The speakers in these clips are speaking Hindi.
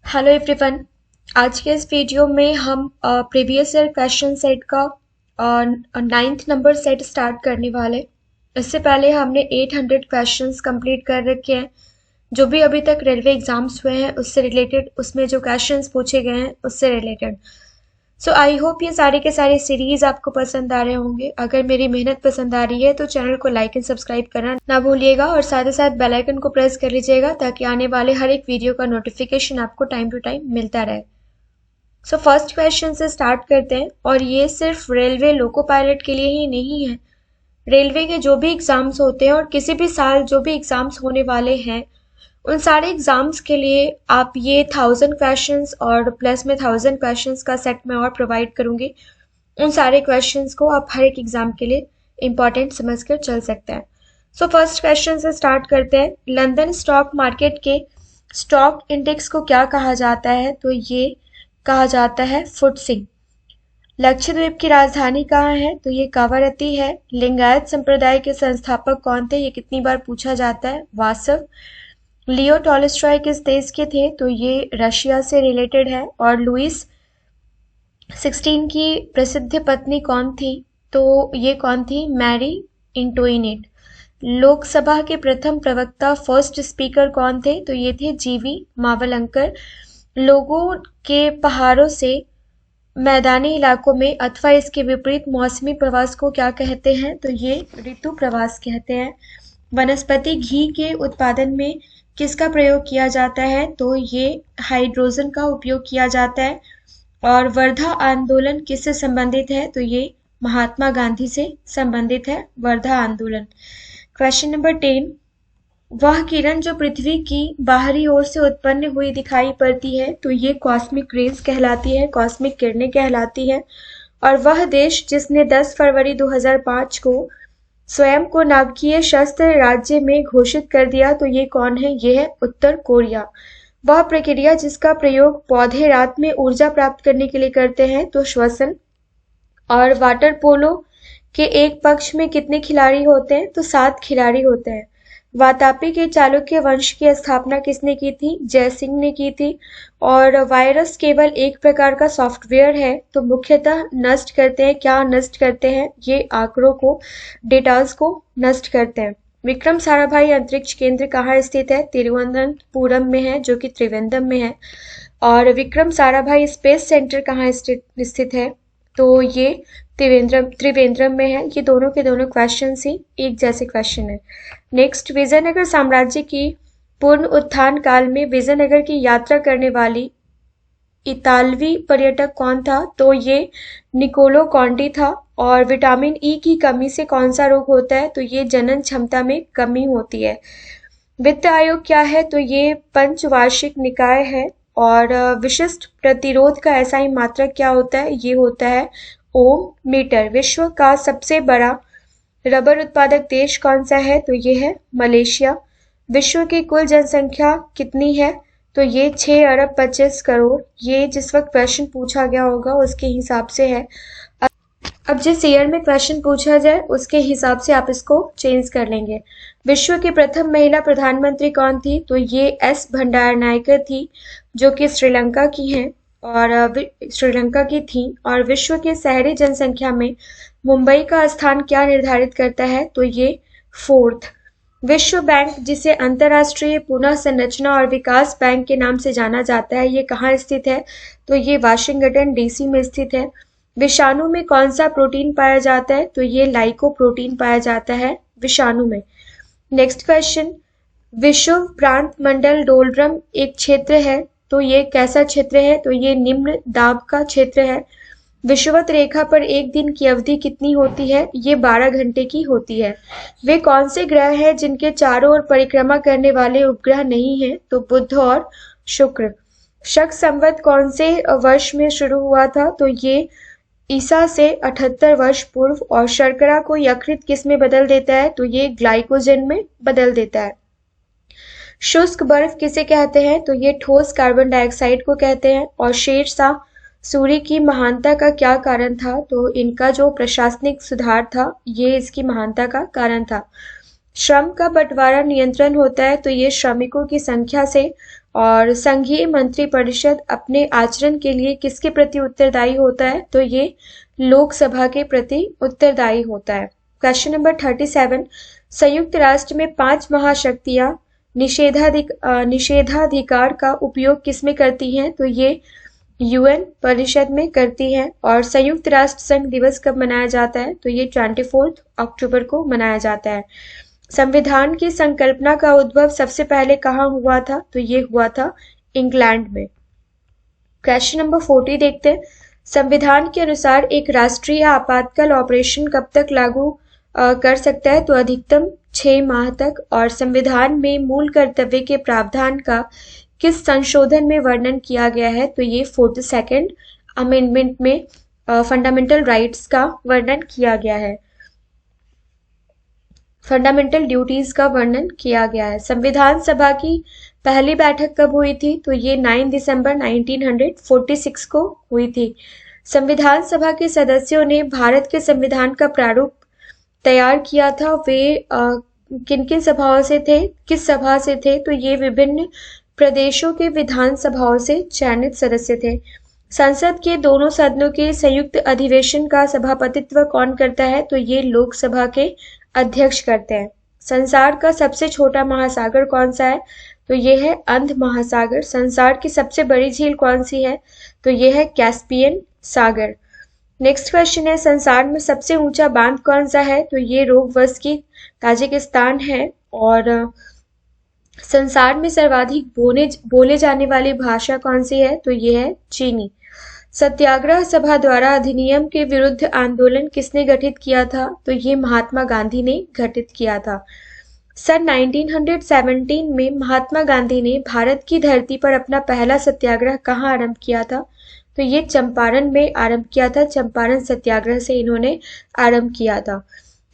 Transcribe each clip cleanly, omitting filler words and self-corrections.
Hello everyone. आज के इस वीडियो में हम प्रीवियस ईयर क्वेश्चन सेट का 9th नंबर सेट स्टार्ट करने वाले। इससे पहले हमने 800 क्वेश्चंस कंप्लीट कर रखे हैं। जो भी अभी तक रेलवे एग्जाम्स हुए हैं उससे रिलेटेड, उसमें जो क्वेश्चंस पूछे गए हैं उससे रिलेटेड। सो आई होप ये सारे के सारे सीरीज आपको पसंद आ रहे होंगे। अगर मेरी मेहनत पसंद आ रही है तो चैनल को लाइक एंड सब्सक्राइब करना ना भूलिएगा और साथ ही साथ बेल आइकन को प्रेस कर लीजिएगा ताकि आने वाले हर एक वीडियो का नोटिफिकेशन आपको टाइम टू टाइम मिलता रहे। सो फर्स्ट क्वेश्चन से स्टार्ट करते हैं और ये सिर्फ रेलवे लोको पायलट के लिए ही नहीं है। रेलवे के जो भी एग्जाम्स होते हैं और किसी भी साल जो भी एग्जाम्स होने वाले हैं उन सारे एग्जाम्स के लिए आप ये 1000 क्वेश्चंस और प्लस में 1000 क्वेश्चंस का सेट में और प्रोवाइड करूंगी। उन सारे क्वेश्चंस को आप हर एक एग्जाम के लिए इंपॉर्टेंट समझकर चल सकते हैं। सो फर्स्ट क्वेश्चन से स्टार्ट करते हैं। लंदन स्टॉक मार्केट के स्टॉक इंडेक्स को क्या कहा जाता है? तो ये कहा जाता है फुटसी। लक्षद्वीप की राजधानी कहाँ है? तो ये कावारत्ती है। लिंगायत संप्रदाय के संस्थापक कौन थे? ये कितनी बार पूछा जाता है। वासव। लियो टॉलस्टॉय किस देश के थे? तो ये रशिया से रिलेटेड है। और लुइस 16 की प्रसिद्ध पत्नी कौन थी? तो ये कौन थी? मैरी इंटोइनेट। लोकसभा के प्रथम प्रवक्ता फर्स्ट स्पीकर कौन थे? तो ये थे जीवी मावलंकर। लोगों के पहाड़ों से मैदानी इलाकों में अथवा इसके विपरीत मौसमी प्रवास को क्या कहते हैं? तो ये ऋतु प्रवास कहते हैं। वनस्पति घी के उत्पादन में किसका प्रयोग किया जाता है? तो ये हाइड्रोजन का उपयोग किया जाता है। और वर्धा आंदोलन किससे संबंधित है? तो ये महात्मा गांधी से संबंधित है वर्धा आंदोलन। Question number 10। वह किरण जो पृथ्वी की बाहरी ओर से उत्पन्न हुई दिखाई पड़ती है तो ये कॉस्मिक रेज कहलाती है, कॉस्मिक किरणें कहलाती है। और वह देश जिसने 10 फरवरी 2005 को स्वयं को नाभिकीय शस्त्र राज्य में घोषित कर दिया तो ये कौन है? ये है उत्तर कोरिया। वह प्रक्रिया जिसका प्रयोग पौधे रात में ऊर्जा प्राप्त करने के लिए करते हैं तो श्वसन। और वाटर पोलो के एक पक्ष में कितने खिलाड़ी होते हैं? तो 7 खिलाड़ी होते हैं। वातापी के चालुक्य वंश की स्थापना किसने की थी? जय सिंह ने की थी। और वायरस केवल एक प्रकार का सॉफ्टवेयर है तो मुख्यतः नष्ट करते हैं। क्या नष्ट करते हैं? ये आंकड़ों को, डेटास को नष्ट करते हैं। विक्रम साराभाई अंतरिक्ष केंद्र कहाँ स्थित है? तिरुवनंतपुरम में है, जो कि त्रिवेंद्रम में है। और विक्रम साराभाई स्पेस सेंटर कहाँ स्थित है? तो ये त्रिवेंद्रम में है। ये दोनों के दोनों क्वेश्चन ही एक जैसे क्वेश्चन है। नेक्स्ट, विजयनगर साम्राज्य की पूर्ण उत्थान काल में विजयनगर की यात्रा करने वाली इतालवी पर्यटक कौन था? तो ये निकोलो कॉन्टी था। और विटामिन ई की कमी से कौन सा रोग होता है? तो ये जनन क्षमता में कमी होती है। वित्त आयोग क्या है? तो ये पंचवार्षिक निकाय है। और विशिष्ट प्रतिरोध का ऐसा ही मात्रक क्या होता है? ये होता है ओम मीटर। विश्व का सबसे बड़ा रबर उत्पादक देश कौन सा है? तो ये है मलेशिया। विश्व की कुल जनसंख्या कितनी है? तो ये 6 अरब 25 करोड़। ये जिस वक्त क्वेश्चन पूछा गया होगा उसके हिसाब से है। अब जिस ईयर में क्वेश्चन पूछा जाए उसके हिसाब से आप इसको चेंज कर लेंगे। विश्व की प्रथम महिला प्रधानमंत्री कौन थी? तो ये एस भंडारनायकर थी, जो कि श्रीलंका की हैं और श्रीलंका की थी। और विश्व के शहरी जनसंख्या में मुंबई का स्थान क्या निर्धारित करता है? तो ये 4th। विश्व बैंक, जिसे अंतर्राष्ट्रीय पुनः संरचना और विकास बैंक के नाम से जाना जाता है, ये कहाँ स्थित है? तो ये वाशिंगटन डीसी में स्थित है। विषाणु में कौन सा प्रोटीन पाया जाता है? तो ये लाइकोप्रोटीन पाया जाता है विषाणु में। नेक्स्ट क्वेश्चन, विश्व प्रांत मंडल डोलड्रम एक क्षेत्र है तो ये कैसा क्षेत्र है? तो ये निम्न दाब का क्षेत्र है। विषुवत रेखा पर एक दिन की अवधि कितनी होती है? ये 12 घंटे की होती है। वे कौन से ग्रह हैं जिनके चारों ओर परिक्रमा करने वाले उपग्रह नहीं हैं? तो बुध और शुक्र। शक संवत कौन से वर्ष में शुरू हुआ था? तो ये ईसा से 78 वर्ष पूर्व। और शर्करा को यकृत किस में बदल देता है? तो ये ग्लाइकोजन में बदल देता है। शुष्क बर्फ किसे कहते हैं? तो ये ठोस कार्बन डाइऑक्साइड को कहते हैं। और शेरशाह सूरी की महानता का क्या कारण था? तो इनका जो प्रशासनिक सुधार था ये इसकी महानता का कारण था। श्रम का बंटवारा नियंत्रण होता है तो ये श्रमिकों की संख्या से। और संघीय मंत्रिपरिषद अपने आचरण के लिए किसके प्रति उत्तरदायी होता है? तो ये लोकसभा के प्रति उत्तरदायी होता है। क्वेश्चन नंबर 37, संयुक्त राष्ट्र में 5 महाशक्तियां निषेधाधिकार का उपयोग किसमें करती हैं? तो ये यूएन परिषद में करती हैं। और संयुक्त राष्ट्र संघ दिवस कब मनाया जाता है? तो ये 24 अक्टूबर को मनाया जाता है। संविधान की संकल्पना का उद्भव सबसे पहले कहाँ हुआ था? तो ये हुआ था इंग्लैंड में। क्वेश्चन नंबर 40 देखते हैं। संविधान के अनुसार एक राष्ट्रीय आपातकाल ऑपरेशन कब तक लागू कर सकता है? तो अधिकतम 6 माह तक। और संविधान में मूल कर्तव्य के प्रावधान का किस संशोधन में वर्णन किया गया है? तो ये 42nd अमेंडमेंट में फंडामेंटल राइट्स का वर्णन किया गया है, फंडामेंटल ड्यूटीज का वर्णन किया गया है। संविधान सभा की पहली बैठक कब हुई थी? तो ये 9 दिसंबर 1946 को हुई थी। संविधान सभा के सदस्यों ने भारत के संविधान का प्रारूप तैयार किया था। वे किन किन सभाओं से थे, किस सभा से थे? तो ये विभिन्न प्रदेशों के विधान सभाओं से चयनित सदस्य थे। संसद के दोनों सदनों के संयुक्त अधिवेशन का सभापतित्व कौन करता है? तो ये लोकसभा के अध्यक्ष करते हैं। संसार का सबसे छोटा महासागर कौन सा है? तो ये है अंध महासागर। संसार की सबसे बड़ी झील कौन सी है? तो ये है कैस्पियन सागर। नेक्स्ट क्वेश्चन है, संसार में सबसे ऊंचा बांध कौन सा है? तो ये रोगवस की ताजिकिस्तान है। और संसार में सर्वाधिक बोले जाने वाली भाषा कौन सी है? तो ये है चीनी। सत्याग्रह सभा द्वारा अधिनियम के विरुद्ध आंदोलन किसने गठित किया था? तो ये महात्मा गांधी ने गठित किया था। सन 1917 में महात्मा गांधी ने भारत की धरती पर अपना पहला सत्याग्रह कहाँ आरंभ किया था? तो ये चंपारण में आरंभ किया था। चंपारण सत्याग्रह से इन्होंने आरंभ किया था।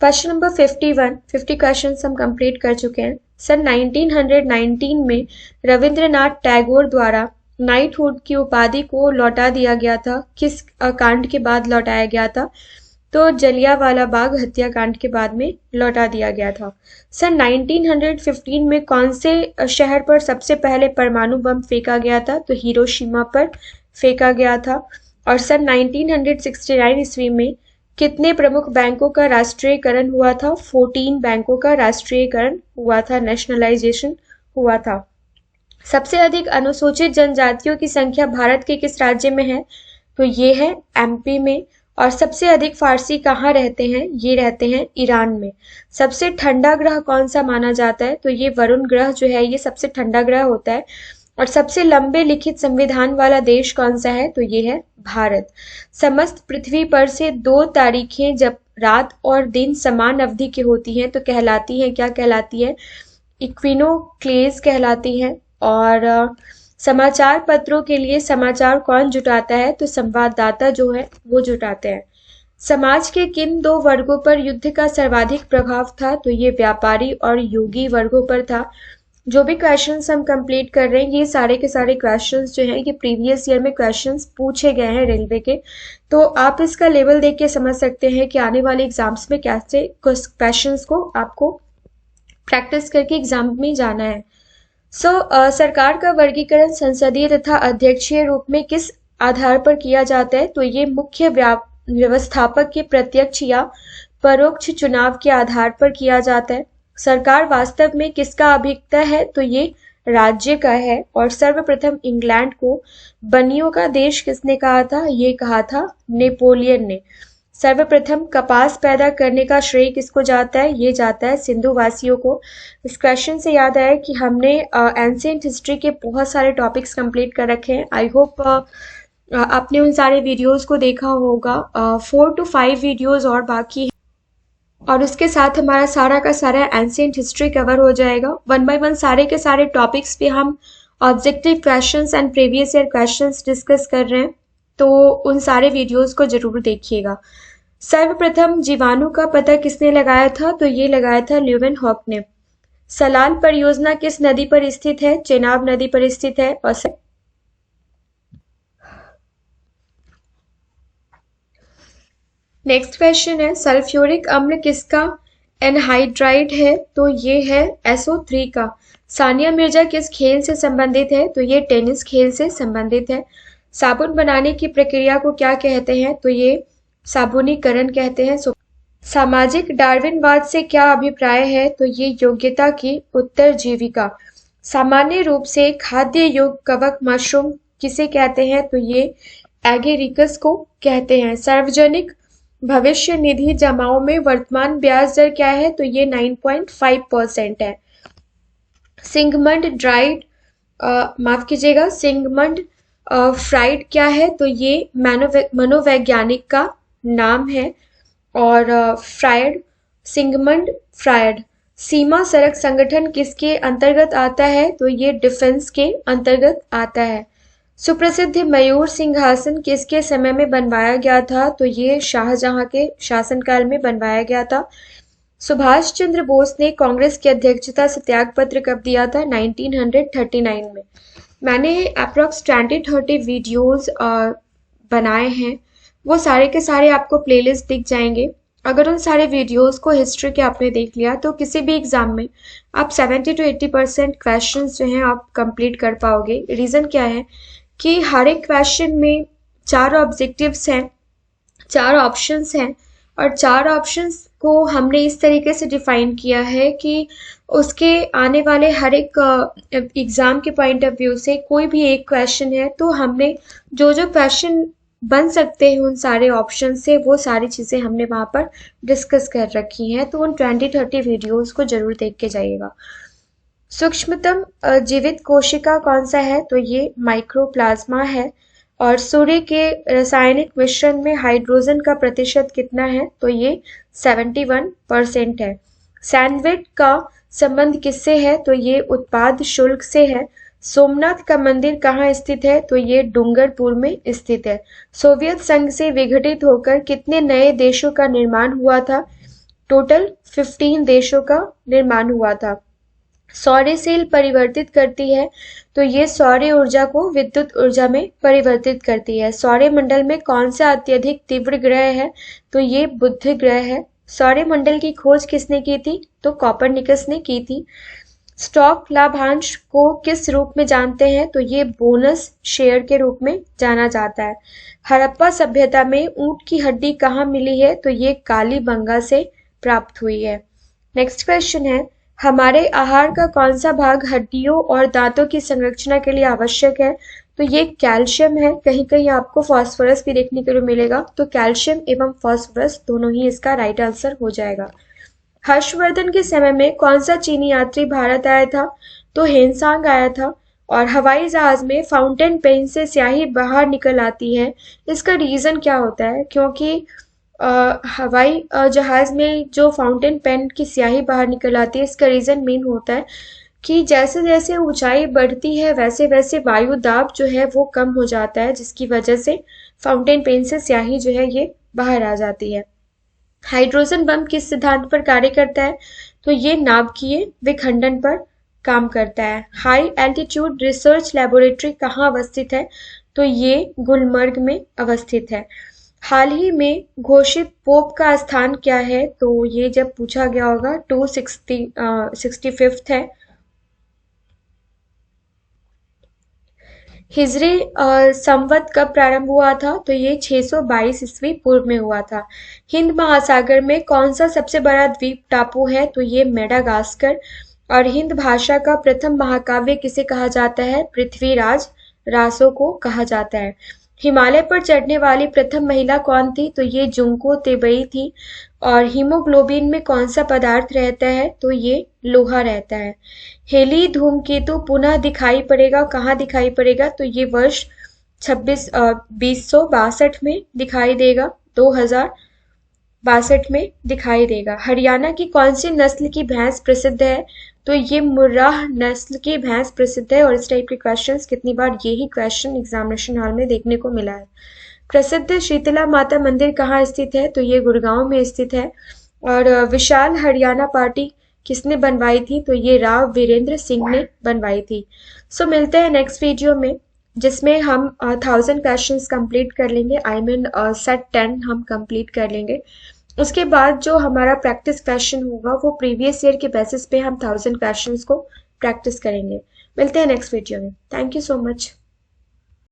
क्वेश्चन नंबर 51, 50 क्वेश्चन हम कंप्लीट कर चुके हैं। सन 1919 में रविंद्रनाथ टैगोर द्वारा नाइटहुड की उपाधि को लौटा दिया गया था। किस कांड के बाद लौटाया गया था? तो जलियांवाला बाग हत्याकांड के बाद में लौटा दिया गया था। सन 1915 में कौन से शहर पर सबसे पहले परमाणु बम फेंका गया था? तो हिरोशिमा पर फेंका गया था। और सन 1969 ईस्वी में कितने प्रमुख बैंकों का राष्ट्रीयकरण हुआ था? 14 बैंकों का राष्ट्रीयकरण हुआ था, नेशनलाइजेशन हुआ था। सबसे अधिक अनुसूचित जनजातियों की संख्या भारत के किस राज्य में है? तो ये है एमपी में। और सबसे अधिक फारसी कहाँ रहते हैं? ये रहते हैं ईरान में। सबसे ठंडा ग्रह कौन सा माना जाता है? तो ये वरुण ग्रह जो है ये सबसे ठंडा ग्रह होता है। और सबसे लंबे लिखित संविधान वाला देश कौन सा है? तो ये है भारत। समस्त पृथ्वी पर से 2 तारीखें जब रात और दिन समान अवधि की होती हैं तो कहलाती हैं, क्या कहलाती है? इक्विनोक्लेज कहलाती है। और समाचार पत्रों के लिए समाचार कौन जुटाता है? तो संवाददाता जो है वो जुटाते हैं। समाज के किन 2 वर्गों पर युद्ध का सर्वाधिक प्रभाव था? तो ये व्यापारी और योगी वर्गों पर था। जो भी क्वेश्चंस हम कंप्लीट कर रहे हैं ये सारे के सारे क्वेश्चंस जो हैं ये प्रीवियस ईयर में क्वेश्चंस पूछे गए हैं रेलवे के। तो आप इसका लेवल देख के समझ सकते हैं कि आने वाले एग्जाम्स में कैसे क्वेश्चंस को आपको प्रैक्टिस करके एग्जाम में जाना है। सरकार का वर्गीकरण संसदीय तथा अध्यक्षीय रूप में किस आधार पर किया जाता है? तो ये मुख्य व्यवस्थापक के प्रत्यक्ष या परोक्ष चुनाव के आधार पर किया जाता है। सरकार वास्तव में किसका अभिकता है? तो ये राज्य का है। और सर्वप्रथम इंग्लैंड को बनियों का देश किसने कहा था? ये कहा था नेपोलियन ने। सर्वप्रथम कपास पैदा करने का श्रेय किसको जाता है? ये जाता है सिंधु वासियों को। इस क्वेश्चन से याद आया कि हमने एंशिएंट हिस्ट्री के बहुत सारे टॉपिक्स कंप्लीट कर रखे हैं। आई होप आपने उन सारे वीडियोस को देखा होगा। 4 to 5 वीडियोस और बाकी है और उसके साथ हमारा सारा का सारा एंशिएंट हिस्ट्री कवर हो जाएगा। 1 by 1 सारे के सारे टॉपिक्स पे हम objective questions and previous year questions discuss कर रहे हैं, तो उन सारे वीडियोस को जरूर देखिएगा। सर्वप्रथम जीवाणु का पता किसने लगाया था? तो ये लगाया था ल्यूवेनहॉक ने। सलाल परियोजना किस नदी पर स्थित है? चेनाब नदी पर स्थित है। और नेक्स्ट क्वेश्चन है, सल्फ्यूरिक अम्ल किसका एनहाइड्राइड है? तो ये है SO3 का। सानिया मिर्जा किस खेल से संबंधित है? तो ये टेनिस खेल से संबंधित है। साबुन बनाने की प्रक्रिया को क्या कहते हैं? तो ये साबुनीकरण कहते हैं। सामाजिक डार्विनवाद से क्या अभिप्राय है? तो ये योग्यता की उत्तरजीविका। सामान्य रूप से खाद्य युग कवक मशरूम किसे कहते हैं? तो ये एगेरिकस को कहते हैं। सार्वजनिक भविष्य निधि जमाओं में वर्तमान ब्याज दर क्या है? तो ये 9.5% है। सिगमंड ड्राइड माफ कीजिएगा, सिगमंड फ्राइड क्या है? तो ये मनोवैज्ञानिक का नाम है। और फ्रायड, सिगमंड फ्रायड। सीमा सड़क संगठन किसके अंतर्गत आता है? तो ये डिफेंस के अंतर्गत आता है। सुप्रसिद्ध मयूर सिंहासन किसके समय में बनवाया गया था? तो ये शाहजहां के शासनकाल में बनवाया गया था। सुभाष चंद्र बोस ने कांग्रेस की अध्यक्षता से त्याग पत्र कब दिया था? 1939 में। मैंने अप्रोक्स 20-30 वीडियोस बनाए हैं, वो सारे के सारे आपको प्लेलिस्ट दिख जाएंगे। अगर उन सारे वीडियोस को हिस्ट्री के आपने देख लिया तो किसी भी एग्जाम में आप 70-80% क्वेश्चन जो हैं आप कंप्लीट कर पाओगे। रीज़न क्या है कि हर एक क्वेश्चन में 4 ऑब्जेक्टिव्स हैं, 4 ऑप्शंस हैं, और 4 ऑप्शंस को हमने इस तरीके से डिफाइन किया है कि उसके आने वाले हर एक एग्जाम के पॉइंट ऑफ व्यू से कोई भी एक क्वेश्चन है तो हमने जो जो क्वेश्चन बन सकते हैं उन सारे ऑप्शन से वो सारी चीज़ें हमने वहाँ पर डिस्कस कर रखी हैं। तो उन 20-30 वीडियोस को जरूर देख के जाइएगा। सूक्ष्मतम जीवित कोशिका कौन सा है? तो ये माइक्रोप्लाज्मा है। और सूर्य के रासायनिक मिश्रण में हाइड्रोजन का प्रतिशत कितना है? तो ये 71% है। सैंडविच का संबंध किससे है? तो ये उत्पाद शुल्क से है। सोमनाथ का मंदिर कहाँ स्थित है? तो ये डूंगरपुर में स्थित है। सोवियत संघ से विघटित होकर कितने नए देशों का निर्माण हुआ था? टोटल 15 देशों का निर्माण हुआ था। सौर सेल परिवर्तित करती है, तो ये सौर ऊर्जा को विद्युत ऊर्जा में परिवर्तित करती है। सौर मंडल में कौन सा अत्यधिक तीव्र ग्रह है? तो ये बुध ग्रह है। सौर मंडल की खोज किसने की थी? तो कॉपरनिकस ने की थी। स्टॉक लाभांश को किस रूप में जानते हैं? तो ये बोनस शेयर के रूप में जाना जाता है। हड़प्पा सभ्यता में ऊंट की हड्डी कहाँ मिली है? तो ये कालीबंगा से प्राप्त हुई है। नेक्स्ट क्वेश्चन है, हमारे आहार का कौन सा भाग हड्डियों और दांतों की संरचना के लिए आवश्यक है? तो ये कैल्शियम है। कहीं कहीं आपको फास्फोरस भी देखने के लिए मिलेगा, तो कैल्शियम एवं फास्फोरस दोनों ही इसका राइट आंसर हो जाएगा। हर्षवर्धन के समय में कौन सा चीनी यात्री भारत आया था? तो हेनसांग आया था। और हवाई जहाज में फाउंटेन पेन से स्याही बाहर निकल आती है, इसका रीजन क्या होता है? क्योंकि हवाई जहाज में जो फाउंटेन पेन की स्याही बाहर निकल आती है, इसका रीजन मेन होता है कि जैसे जैसे ऊंचाई बढ़ती है वैसे वैसे वायु दाब जो है वो कम हो जाता है, जिसकी वजह से फाउंटेन पेन से स्याही जो है ये बाहर आ जाती है। हाइड्रोजन बम किस सिद्धांत पर कार्य करता है? तो ये नाभिकीय विखंडन पर काम करता है। हाई एल्टीट्यूड रिसर्च लेबोरेटरी कहाँ अवस्थित है? तो ये गुलमर्ग में अवस्थित है। हाल ही में घोषित पोप का स्थान क्या है? तो ये जब पूछा गया होगा 265 है। हिजरी संवत कब प्रारंभ हुआ था? तो ये 622 ईस्वी पूर्व में हुआ था। हिंद महासागर में कौन सा सबसे बड़ा द्वीप टापू है? तो ये मेडागास्कर। और हिंद भाषा का प्रथम महाकाव्य किसे कहा जाता है? पृथ्वीराज रासो को कहा जाता है। हिमालय पर चढ़ने वाली प्रथम महिला कौन थी? तो ये जुंको तेबई थी। और हीमोग्लोबिन में कौन सा पदार्थ रहता है? तो ये लोहा रहता है। हेली धूमकेतु पुनः दिखाई पड़ेगा, कहाँ दिखाई पड़ेगा? तो ये वर्ष 2062 में दिखाई देगा, 2062 में दिखाई देगा। हरियाणा की कौन सी नस्ल की भैंस प्रसिद्ध है? तो ये मुर्राह नस्ल की भैंस प्रसिद्ध है। और इस टाइप के क्वेश्चंस कितनी बार यही क्वेश्चन एग्जामिनेशन हॉल में देखने को मिला है। प्रसिद्ध शीतला माता मंदिर कहाँ स्थित है? तो ये गुड़गांव में स्थित है। और विशाल हरियाणा पार्टी किसने बनवाई थी? तो ये राव वीरेंद्र सिंह ने बनवाई थी। सो मिलते हैं नेक्स्ट वीडियो में, जिसमें हम 1000 क्वेश्चंस कंप्लीट कर लेंगे। आई मीन सेट 10 हम कंप्लीट कर लेंगे। उसके बाद जो हमारा प्रैक्टिस क्वेश्चन होगा वो प्रीवियस ईयर के बेसिस पे हम 1000 क्वेश्चंस को प्रैक्टिस करेंगे। मिलते हैं नेक्स्ट वीडियो में। Thank you so much.